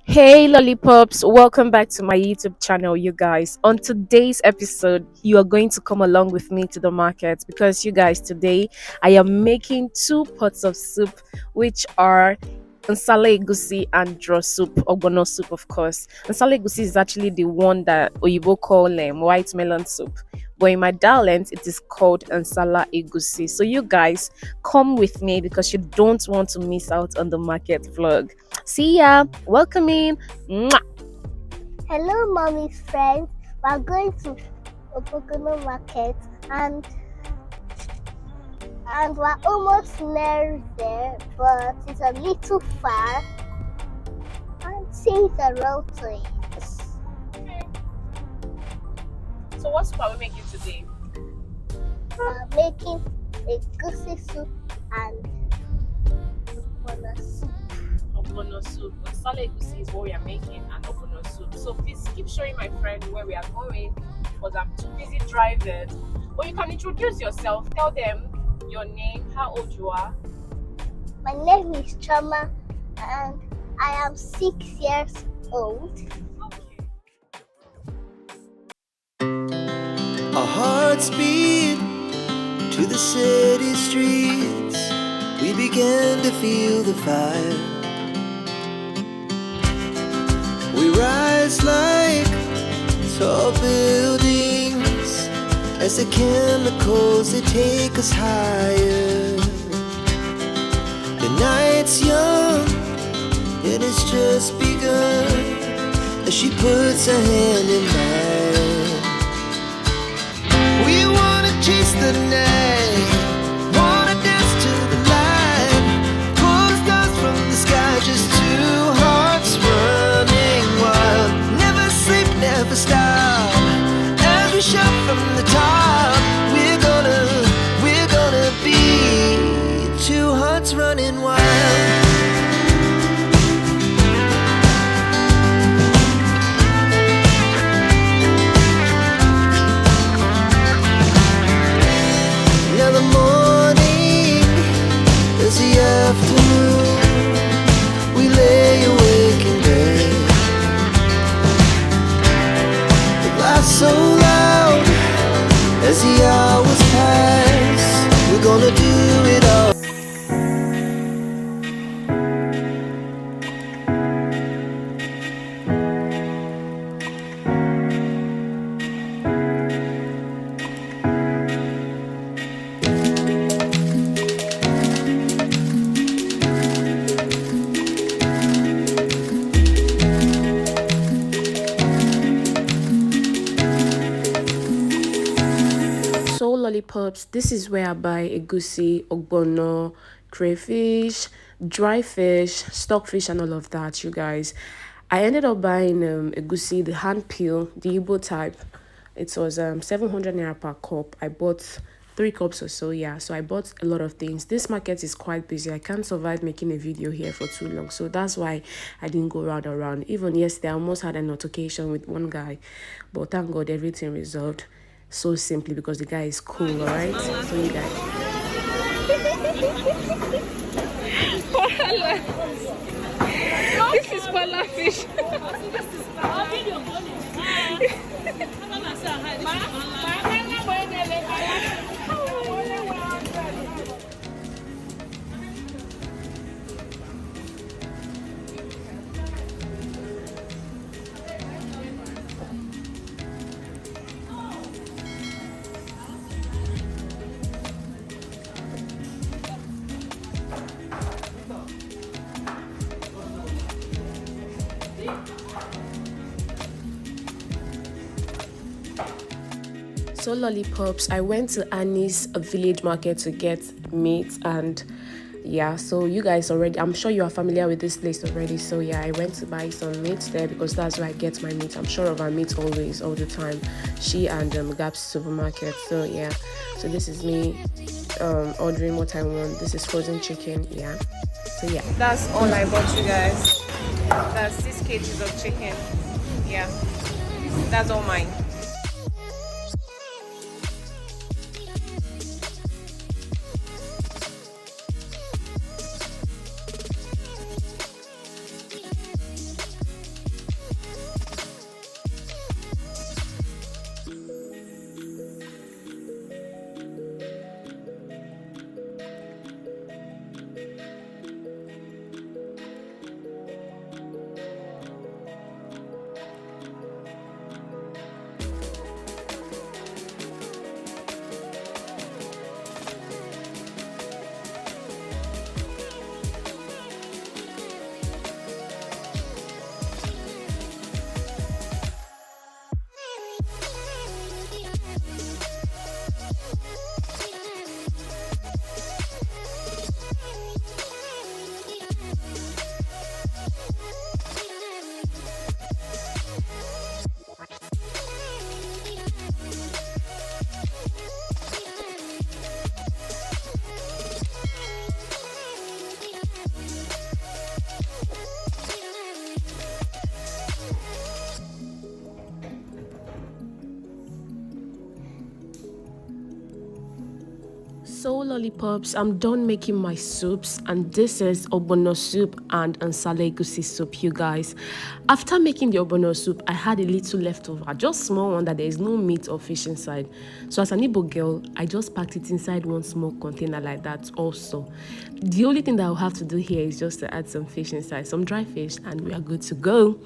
Hey Lollipops, welcome back to my YouTube channel, you guys. On today's episode, you are going to come along with me to the market because you guys, today I am making two pots of soup, which are Nsala Egusi and draw soup, ogbono soup, of course. Nsala Egusi is actually the one that Oyibo call white melon soup. But in my dialect, it is called Nsala Egusi. So you guys, come with me because you don't want to miss out on the market vlog. See ya. Welcome in. Mwah. Hello, mommy's friends. We're going to Opogono Market and we're almost near there, but it's a little far. And see the road to it. So what soup are we making today? We're making a goosey soup and banana soup. Ogbono soup. Nsala Egusi is what we are making, and ogbono soup. So please keep showing my friend where we are going because I'm too busy driving. Or you can introduce yourself. Tell them your name, how old you are. My name is Chama and I am 6 years old. Our hearts beat to the city streets. We began to feel the fire. We rise like tall buildings as the chemicals, they take us higher. The night's young and it's just begun as she puts her hand in mine. We wanna chase the night, wanna dance to the light, pull the stars from the sky, just two hearts running wild. Never sleep, never stop, as we shout from the top. We're gonna be two hearts running wild. Now the morning is the afternoon. We lay awake in bed. It laughs so loud as the hours pass. We're gonna do it all. So Lollipops, this is where I buy egusi, ogbono, crayfish, dry fish, stockfish, and all of that, you guys. I ended up buying egusi, the hand peel, the Igbo type. It was 700 naira per cup. I bought 3 cups or so, yeah. So I bought a lot of things. This market is quite busy. I can't survive making a video here for too long, so that's why I didn't go round around. Even yesterday, I almost had an altercation with one guy, but thank God everything resolved so simply because the guy is cool. All right, so you guys. This is Pala fish. So Lollipops, I went to Annie's village market to get meat, and yeah, so you guys already, I'm sure you are familiar with this place already. So yeah, I went to buy some meat there because that's where I get my meat. I'm sure of our meat always, all the time. She and Gap's supermarket. So yeah, so this is me ordering what I want. This is frozen chicken, yeah. So yeah, that's all I bought, you guys. That's 6 kgs of chicken. Yeah, that's all mine. So lollipops, I'm done making my soups, and this is ogbono soup and nsala egusi soup, you guys. After making the ogbono soup, I had a little leftover, just small one that there is no meat or fish inside. So as an Igbo girl, I just packed it inside one small container like that also. The only thing that I'll have to do here is just to add some fish inside, some dry fish, and we are good to go.